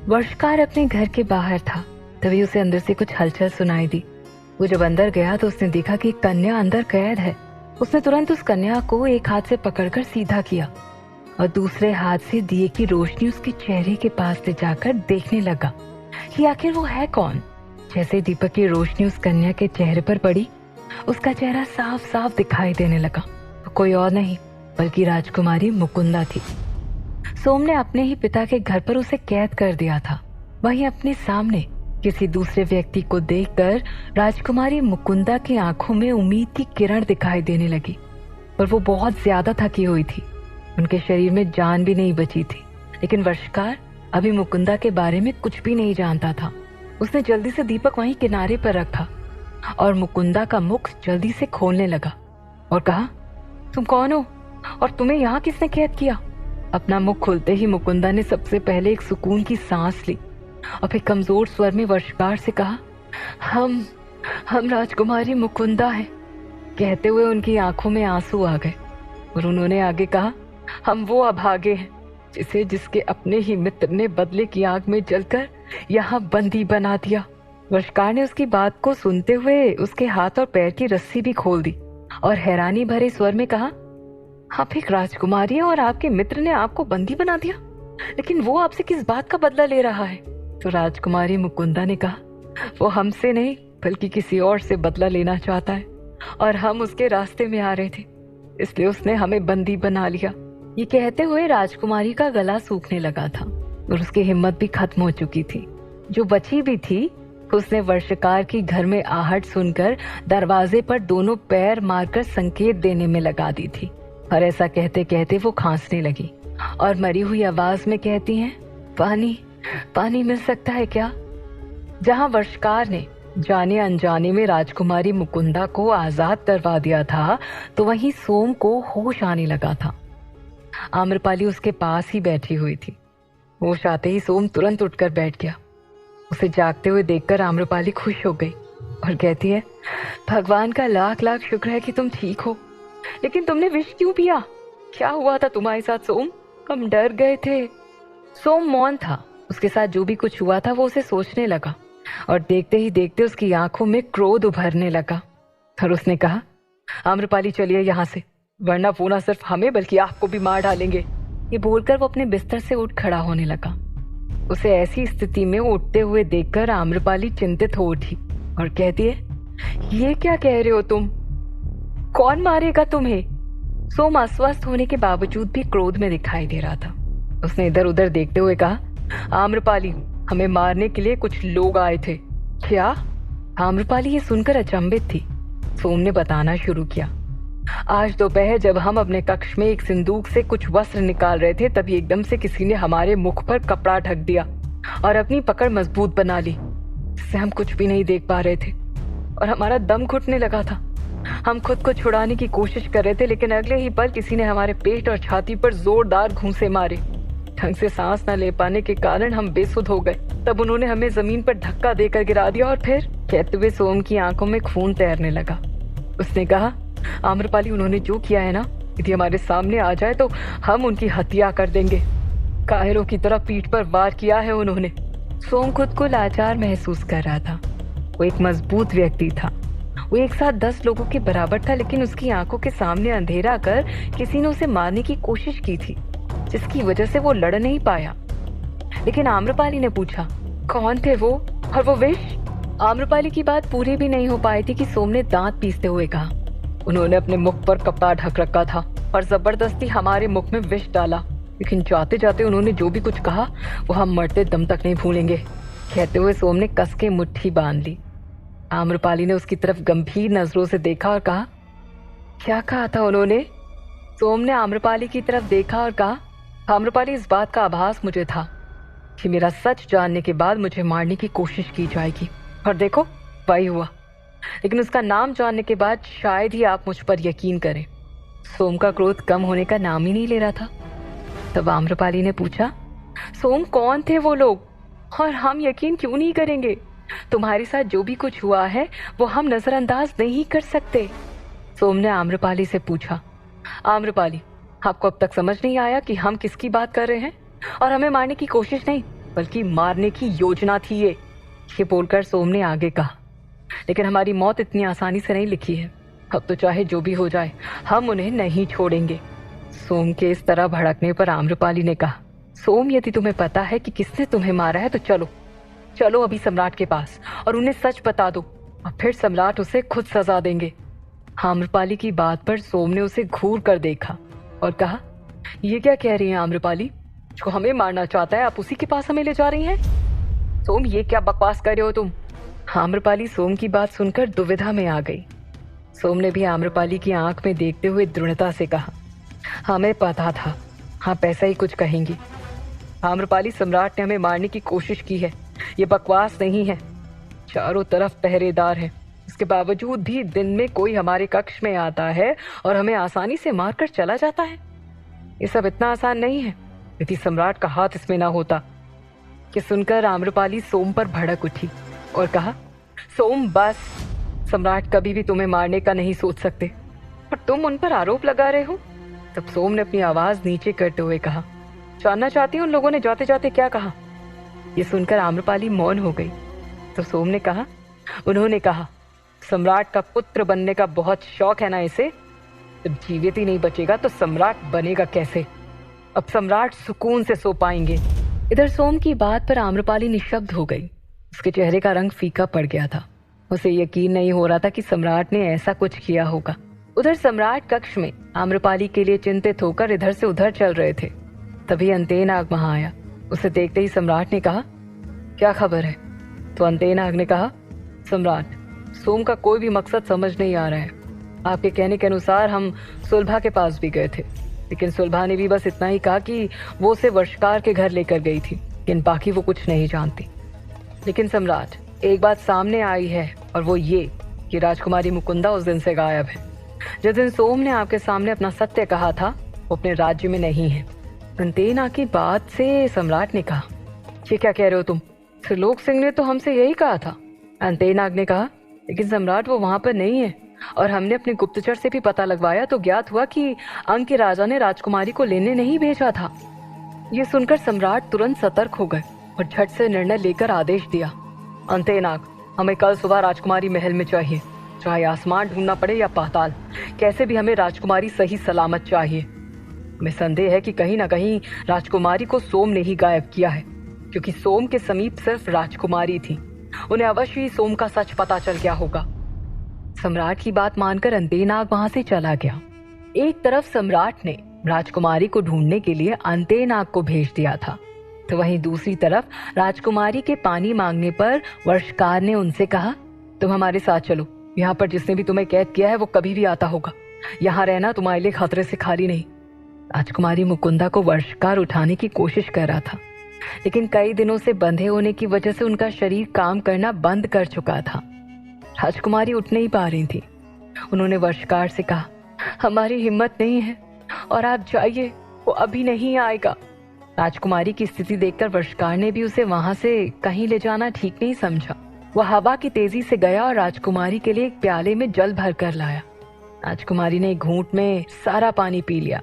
वर्षकार अपने घर के बाहर था, तभी उसे अंदर से कुछ हलचल सुनाई दी। वो जब अंदर गया तो उसने देखा कि एक कन्या अंदर कैद है। उसने तुरंत उस कन्या को एक हाथ से पकड़कर सीधा किया और दूसरे हाथ से दिए की रोशनी उसके चेहरे के पास ले जाकर देखने लगा कि आखिर वो है कौन। जैसे दीपक की रोशनी उस कन्या के चेहरे पर पड़ी, उसका चेहरा साफ साफ दिखाई देने लगा। वो कोई और नहीं बल्कि राजकुमारी मुकुंदा थी। सोम ने अपने ही पिता के घर पर उसे कैद कर दिया था। वहीं अपने सामने किसी दूसरे व्यक्ति को देखकर राजकुमारी मुकुंदा की आंखों में उम्मीद की किरण दिखाई देने लगी, पर वो बहुत ज्यादा थकी हुई थी। उनके शरीर में जान भी नहीं बची थी। लेकिन वर्षकार अभी मुकुंदा के बारे में कुछ भी नहीं जानता था। उसने जल्दी से दीपक वहीं किनारे पर रखा और मुकुंदा का मुख जल्दी से खोलने लगा और कहा, तुम कौन हो और तुम्हें यहाँ किसने कैद किया? अपना मुख खुलते ही मुकुंदा ने सबसे पहले एक सुकून की सांस ली और फिर कमजोर स्वर में वर्षकार से कहा, हम राजकुमारी मुकुंदा हैं। कहते हुए उनकी आंखों में आंसू आ गए और उन्होंने आगे कहा, हम वो अभागे हैं जिसके अपने ही मित्र ने बदले की आग में जलकर यहाँ बंदी बना दिया। वर्षकार ने उसकी बात को सुनते हुए उसके हाथ और पैर की रस्सी भी खोल दी और हैरानी भरे स्वर में कहा, आप एक राजकुमारी हैं और आपके मित्र ने आपको बंदी बना दिया, लेकिन वो आपसे किस बात का बदला ले रहा है? तो राजकुमारी मुकुंदा ने कहा, वो हमसे नहीं बल्कि किसी और से बदला लेना चाहता है और हम उसके रास्ते में आ रहे थे, इसलिए उसने हमें बंदी बना लिया। ये कहते हुए राजकुमारी का गला सूखने लगा था और उसकी हिम्मत भी खत्म हो चुकी थी। जो बची भी थी उसने वर्षकार की घर में आहट सुनकर दरवाजे पर दोनों पैर मारकर संकेत देने में लगा दी थी और ऐसा कहते कहते वो खांसने लगी और मरी हुई आवाज में कहती हैं, पानी मिल सकता है क्या? जहां वर्षकार ने जाने अनजाने में राजकुमारी मुकुंदा को आजाद करवा दिया था, तो वहीं सोम को होश आने लगा था। आम्रपाली उसके पास ही बैठी हुई थी। होश आते ही सोम तुरंत उठकर बैठ गया। उसे जागते हुए देखकर आम्रपाली खुश हो गई और कहती है, भगवान का लाख लाख शुक्र है कि तुम ठीक हो, लेकिन तुमने विष क्यों पिया? क्या हुआ था तुम्हारे साथ सोम? हम डर गए थे। सोम मौन था। उसके साथ जो भी कुछ हुआ था वो उसे सोचने लगा और देखते ही देखते उसकी आंखों में क्रोध उभरने लगा और उसने कहा, आम्रपाली चलिए यहाँ से, वरना वो ना सिर्फ हमें बल्कि आपको भी मार डालेंगे। ये बोलकर वो अपने बिस्तर से उठ खड़ा होने लगा। उसे ऐसी स्थिति में उठते हुए देखकर आम्रपाली चिंतित हो उठी और कहती है, ये क्या कह रहे हो तुम? कौन मारेगा तुम्हें? सोम अस्वस्थ होने के बावजूद भी क्रोध में दिखाई दे रहा था। उसने इधर उधर देखते हुए कहा, आम्रपाली, हमें मारने के लिए कुछ लोग आए थे। क्या? आम्रपाली ये सुनकर अचंभित थी। सोम ने बताना शुरू किया, आज दोपहर जब हम अपने कक्ष में एक सिंदूक से कुछ वस्त्र निकाल रहे थे, तभी एकदम से किसी ने हमारे मुख पर कपड़ा ढक दिया और अपनी पकड़ मजबूत बना ली, जिससे हम कुछ भी नहीं देख पा रहे थे और हमारा दम घुटने लगा था। हम खुद को छुड़ाने की कोशिश कर रहे थे, लेकिन अगले ही पल किसी ने हमारे पेट और छाती पर जोरदार घूंसे मारे। ढंग से सांस न ले पाने के कारण हम बेसुध हो गए। तब उन्होंने हमें जमीन पर धक्का देकर गिरा दिया और फिर? कहते हुए सोम की आंखों में खून तैरने लगा। उसने कहा, आम्रपाली, उन्होंने जो किया है ना, यदि हमारे सामने आ जाए तो हम उनकी हत्या कर देंगे। कायरों की तरह पीठ पर वार किया है उन्होंने। सोम खुद को लाचार महसूस कर रहा था। वो एक मजबूत व्यक्ति था। वो एक साथ 10 लोगों के बराबर था, लेकिन उसकी आंखों के सामने अंधेरा कर किसी ने उसे मारने की कोशिश की थी, जिसकी वजह से वो लड़ नहीं पाया। लेकिन आम्रपाली ने पूछा, कौन थे वो और वो विष? आम्रपाली की बात पूरी भी नहीं हो पाई थी कि सोम ने दांत पीसते हुए कहा, उन्होंने अपने मुख पर कपड़ा ढक रखा था और जबरदस्ती हमारे मुख में विष डाला, लेकिन जाते जाते उन्होंने जो भी कुछ कहा वो हम मरते दम तक नहीं भूलेंगे। कहते हुए सोम ने कस के मुट्ठी बांध ली। आम्रपाली ने उसकी तरफ गंभीर नजरों से देखा और कहा, क्या कहा था उन्होंने? सोम ने आम्रपाली की तरफ देखा और कहा, आम्रपाली, इस बात का आभास मुझे था कि मेरा सच जानने के बाद मुझे मारने की कोशिश की जाएगी, और देखो वही हुआ। लेकिन उसका नाम जानने के बाद शायद ही आप मुझ पर यकीन करें। सोम का क्रोध कम होने का नाम ही नहीं ले रहा था। तब आम्रपाली ने पूछा, सोम, कौन थे वो लोग और हम यकीन क्यों नहीं करेंगे? तुम्हारे साथ जो भी कुछ हुआ है वो हम नजरअंदाज नहीं कर सकते। सोम ने आम्रपाली से पूछा, आम्रपाली, आपको अब तक समझ नहीं आया कि हम किसकी बात कर रहे हैं और हमें मारने की कोशिश नहीं बल्कि मारने की योजना थी ये बोलकर सोम ने आगे कहा। लेकिन हमारी मौत इतनी आसानी से नहीं लिखी है। अब तो चाहे जो भी हो जाए, हम उन्हें नहीं छोड़ेंगे। सोम के इस तरह भड़कने पर आम्रपाली ने कहा, सोम, यदि तुम्हें पता है कि किसने तुम्हें मारा है तो चलो चलो अभी सम्राट के पास और उन्हें सच बता दो, और फिर सम्राट उसे खुद सजा देंगे। आम्रपाली की बात पर सोम ने उसे घूर कर देखा और कहा, ये क्या कह रही हैं आम्रपाली? जो हमें मारना चाहता है आप उसी के पास हमें ले जा रही हैं? सोम, ये क्या बकवास कर रहे हो तुम? आम्रपाली सोम की बात सुनकर दुविधा में आ गई। सोम ने भी आम्रपाली की आंख में देखते हुए दृढ़ता से कहा, हमें पता था आप ऐसा ही कुछ कहेंगी। आम्रपाली, सम्राट ने हमें मारने की कोशिश की है, ये बकवास नहीं है। चारों तरफ पहरेदार हैं, इसके बावजूद भी दिन में कोई हमारे कक्ष में आता है और हमें आसानी से मारकर चला जाता है। ये सब इतना आसान नहीं है, यदि सम्राट का हाथ इसमें ना होता। ये सुनकर आम्रपाली सोम पर भड़क उठी और कहा, सोम बस, सम्राट कभी भी तुम्हें मारने का नहीं सोच सकते और तुम उन पर आरोप लगा रहे हो। तब सोम ने अपनी आवाज नीचे करते हुए कहा, जानना चाहती हूँ उन लोगों ने जाते जाते क्या कहा? ये सुनकर आम्रपाली मौन हो गई। तो सोम ने कहा, उन्होंने कहा, सम्राट का पुत्र बनने का बहुत शौक है ना इसे, जब जीवित ही नहीं बचेगा तो सम्राट बनेगा कैसे? अब सम्राट सुकून से सो पाएंगे। इधर सोम की बात पर आम्रपाली निशब्द हो गई। उसके चेहरे का रंग फीका पड़ गया था। उसे यकीन नहीं हो रहा था कि सम्राट ने ऐसा कुछ किया होगा। उधर सम्राट कक्ष में आम्रपाली के लिए चिंतित होकर इधर से उधर चल रहे थे। तभी अंतेनाग वहां आया। उसे देखते ही सम्राट ने कहा, क्या खबर है? तो अंतेनाग ने कहा, सम्राट, सोम का कोई भी मकसद समझ नहीं आ रहा है। आपके कहने के अनुसार हम सुलभा के पास भी गए थे, लेकिन सुलभा ने भी बस इतना ही कहा कि वो उसे वर्षकार के घर लेकर गई थी, लेकिन बाकी वो कुछ नहीं जानती। लेकिन सम्राट, एक बात सामने आई है और वो ये कि राजकुमारी मुकुंदा उस दिन से गायब है। जिस दिन सोम ने आपके सामने अपना सत्य कहा था, वो अपने राज्य में नहीं है। अंतेनाग की बात से सम्राट ने कहा, ये क्या कह रहे हो तुम? त्रिलोक सिंह ने तो हमसे यही कहा था। अंतेनाग ने कहा, लेकिन सम्राट वो वहां पर नहीं है और हमने अपने गुप्तचर से भी पता लगवाया तो ज्ञात हुआ कि अंक के राजा ने राजकुमारी को लेने नहीं भेजा था। ये सुनकर सम्राट तुरंत सतर्क हो गए और झट से निर्णय लेकर आदेश दिया, अंतेनाग, हमें कल सुबह राजकुमारी महल में चाहिए, चाहे आसमान ढूंढना पड़े या पाताल, कैसे भी हमें राजकुमारी सही सलामत चाहिए। हमें संदेह है कि कहीं ना कहीं राजकुमारी को सोम ने ही गायब किया है, क्योंकि सोम के समीप सिर्फ राजकुमारी थी। उन्हें अवश्य ही सोम का सच पता चल गया होगा। सम्राट की बात मानकर अंतेनाग वहां से चला गया। एक तरफ सम्राट ने राजकुमारी को ढूंढने के लिए अंतेनाग को भेज दिया था, तो वहीं दूसरी तरफ राजकुमारी के पानी मांगने पर वर्षकार ने उनसे कहा, तुम हमारे साथ चलो, यहाँ पर जिसने भी तुम्हें कैद किया है वो कभी भी आता होगा, यहाँ रहना तुम्हारे लिए खतरे से खाली नहीं। राजकुमारी मुकुंदा को वर्षकार उठाने की कोशिश कर रहा था, लेकिन कई दिनों से बंधे होने की वजह से उनका शरीर काम करना बंद कर चुका था। राजकुमारी उठ नहीं पा रही थी। उन्होंने वर्षकार से कहा, हमारी हिम्मत नहीं है और आप जाइए, वो अभी नहीं आएगा। राजकुमारी की स्थिति देखकर वर्षकार ने भी उसे वहां से कहीं ले जाना ठीक नहीं समझा। वह हवा की तेजी से गया और राजकुमारी के लिए एक प्याले में जल भर कर लाया। राजकुमारी ने एक घूंट में सारा पानी पी लिया।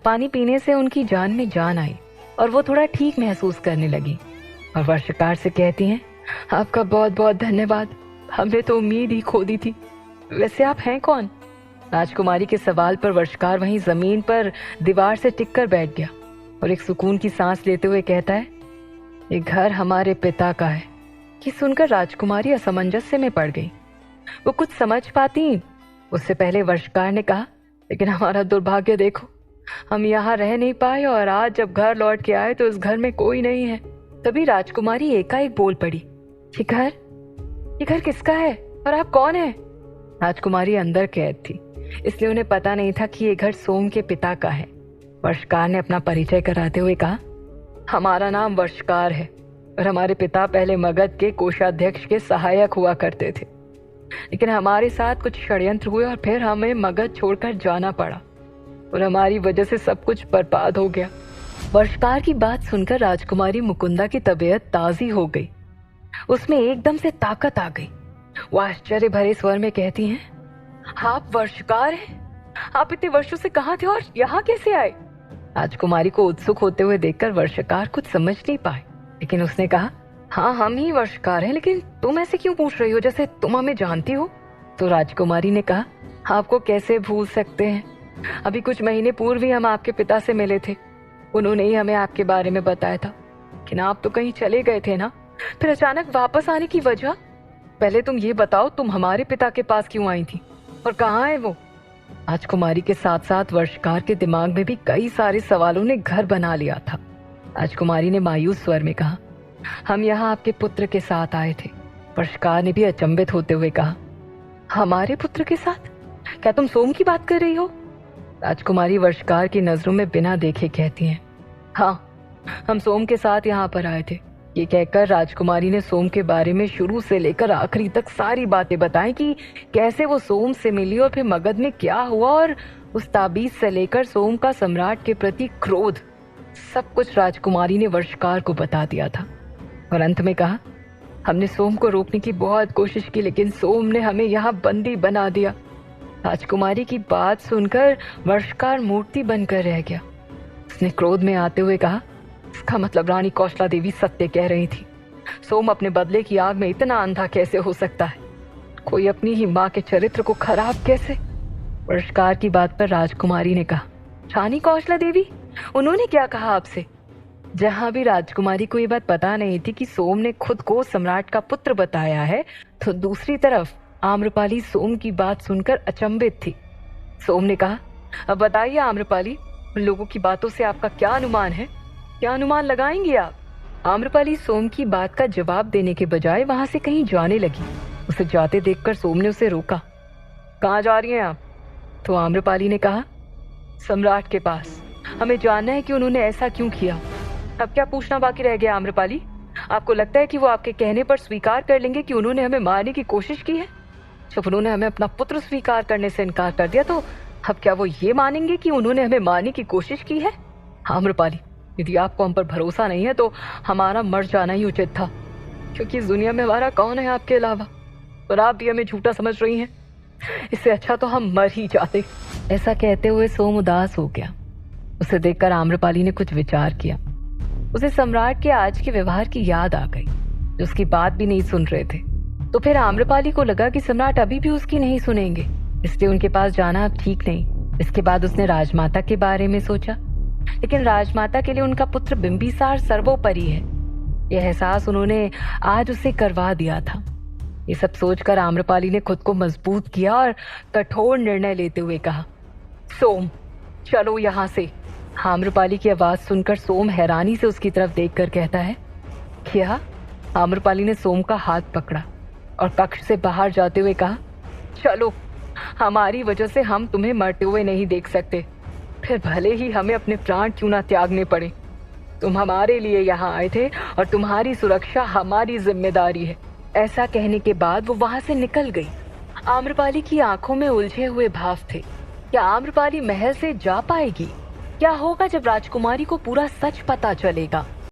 पानी पीने से उनकी जान में जान आई और वो थोड़ा ठीक महसूस करने लगी और वर्षकार से कहती हैं, आपका बहुत बहुत धन्यवाद, हमने तो उम्मीद ही खो दी थी। वैसे आप हैं कौन? राजकुमारी के सवाल पर वर्षकार वहीं जमीन पर दीवार से टिक कर बैठ गया और एक सुकून की सांस लेते हुए कहता है, ये घर हमारे पिता का है। ये सुनकर राजकुमारी असमंजस्य में पड़ गई। वो कुछ समझ पाती उससे पहले वर्षकार ने कहा, लेकिन हमारा दुर्भाग्य देखो, हम यहाँ रह नहीं पाए और आज जब घर लौट के आए तो इस घर में कोई नहीं है। तभी राजकुमारी एकाएक बोल पड़ी, ये घर किसका है और आप कौन हैं? राजकुमारी अंदर कैद थी, इसलिए उन्हें पता नहीं था कि ये घर सोम के पिता का है। वर्षकार ने अपना परिचय कराते हुए कहा, हमारा नाम वर्षकार है और हमारे पिता पहले मगध के कोषाध्यक्ष के सहायक हुआ करते थे, लेकिन हमारे साथ कुछ षड्यंत्र हुए और फिर हमें मगध छोड़कर जाना पड़ा और हमारी वजह से सब कुछ बर्बाद हो गया। वर्षकार की बात सुनकर राजकुमारी मुकुंदा की तबीयत ताजी हो गई। उसमें एकदम से ताकत आ गई। वो आश्चर्य भरे स्वर में कहती हैं, आप वर्षकार हैं? आप इतने वर्षों से कहाँ थे और यहाँ कैसे आए? राजकुमारी को उत्सुक होते हुए देखकर वर्षकार कुछ समझ नहीं पाए। लेकिन उसने कहा, हाँ हम ही वर्षकार हैं, लेकिन तुम ऐसे क्यों पूछ रही हो, जैसे तुम हमें जानती हो। तो राजकुमारी ने कहा, आपको कैसे भूल सकते हैं, अभी कुछ महीने पूर्व ही हम आपके पिता से मिले थे, उन्होंने ही हमें आपके बारे में बताया था। लेकिन आप तो कहीं चले गए थे ना, फिर अचानक वापस आने की वजह, पहले तुम ये बताओ, तुम हमारे पिता के पास क्यों आई थी और कहाँ है वो। राजकुमारी के साथ साथ वर्षकार के दिमाग में भी कई सारे सवालों ने घर बना लिया था। राजकुमारी ने मायूस स्वर में कहा, हम यहाँ आपके पुत्र के साथ आए थे। वर्षकार ने भी अचंभित होते हुए कहा, हमारे पुत्र के साथ? क्या तुम सोम की बात कर रही हो? राजकुमारी वर्षकार की नजरों में बिना देखे कहती हैं, हाँ हम सोम के साथ यहाँ पर आए थे। ये कहकर राजकुमारी ने सोम के बारे में शुरू से लेकर आखिरी तक सारी बातें बताई कि कैसे वो सोम से मिली और फिर मगध में क्या हुआ, और उस ताबीज से लेकर सोम का सम्राट के प्रति क्रोध, सब कुछ राजकुमारी ने वर्षकार को बता दिया था। और अंत में कहा, हमने सोम को रोकने की बहुत कोशिश की, लेकिन सोम ने हमें यहाँ बंदी बना दिया। राजकुमारी की बात सुनकर वर्षकार मूर्ति बनकर रह गया। उसने क्रोध में आते हुए कहा, इसका मतलब रानी कौशला देवी सत्य कह रही थी। सोम अपने बदले की आग में इतना अंधा कैसे हो सकता है, कोई अपनी ही माँ के चरित्र को खराब कैसे। वर्षकार की बात पर राजकुमारी ने कहा, रानी कौशला देवी, उन्होंने क्या कहा आपसे? जहां भी राजकुमारी को ये बात पता नहीं थी कि सोम ने खुद को सम्राट का पुत्र बताया है, तो दूसरी तरफ आम्रपाली सोम की बात सुनकर अचंभित थी। सोम ने कहा, अब बताइए आम्रपाली, उन लोगों की बातों से आपका क्या अनुमान है, क्या अनुमान लगाएंगे आप? आम्रपाली सोम की बात का जवाब देने के बजाय वहां से कहीं जाने लगी। उसे जाते देखकर सोम ने उसे रोका। कहाँ जा रही हैं आप? तो आम्रपाली ने कहा, सम्राट के पास, हमें जानना है कि उन्होंने ऐसा क्यों किया। अब क्या पूछना बाकी रह गया आम्रपाली? आपको लगता है कि वो आपके कहने पर स्वीकार कर लेंगे कि उन्होंने हमें मारने की कोशिश की है? जब उन्होंने हमें अपना पुत्र स्वीकार करने से इनकार कर दिया, तो अब क्या वो ये मानेंगे कि उन्होंने हमें मारने की कोशिश की है? आम्रपाली, यदि आपको हम पर भरोसा नहीं है तो हमारा मर जाना ही उचित था, क्योंकि इस दुनिया में हमारा कौन है आपके अलावा, और आप भी हमें झूठा समझ रही हैं। इससे अच्छा तो हम मर ही जाते। ऐसा कहते हुए सोम उदास हो गया। उसे देखकर आम्रपाली ने कुछ विचार किया। उसे सम्राट के आज के व्यवहार की याद आ गई, जो उसकी बात भी नहीं सुन रहे थे। तो फिर आम्रपाली को लगा कि सम्राट अभी भी उसकी नहीं सुनेंगे, इसलिए उनके पास जाना अब ठीक नहीं। इसके बाद उसने राजमाता के बारे में सोचा, लेकिन राजमाता के लिए उनका पुत्र बिंबिसार सर्वोपरि है, यह एहसास उन्होंने आज उसे करवा दिया था। ये सब सोचकर आम्रपाली ने खुद को मजबूत किया और कठोर निर्णय लेते हुए कहा, सोम चलो यहाँ से। आम्रपाली की आवाज सुनकर सोम हैरानी से उसकी तरफ देखकर कहता है, क्या? आम्रपाली ने सोम का हाथ पकड़ा और कक्ष से बाहर जाते हुए कहा, चलो, हमारी वजह से हम तुम्हें मरते हुए नहीं देख सकते, फिर भले ही हमें अपने प्राण क्यों ना त्यागने पड़े। तुम हमारे लिए यहाँ आए थे और तुम्हारी सुरक्षा हमारी जिम्मेदारी है। ऐसा कहने के बाद वो वहां से निकल गई। आम्रपाली की आंखों में उलझे हुए भाव थे। क्या आम्रपाली महल से जा पाएगी? क्या होगा जब राजकुमारी को पूरा सच पता चलेगा?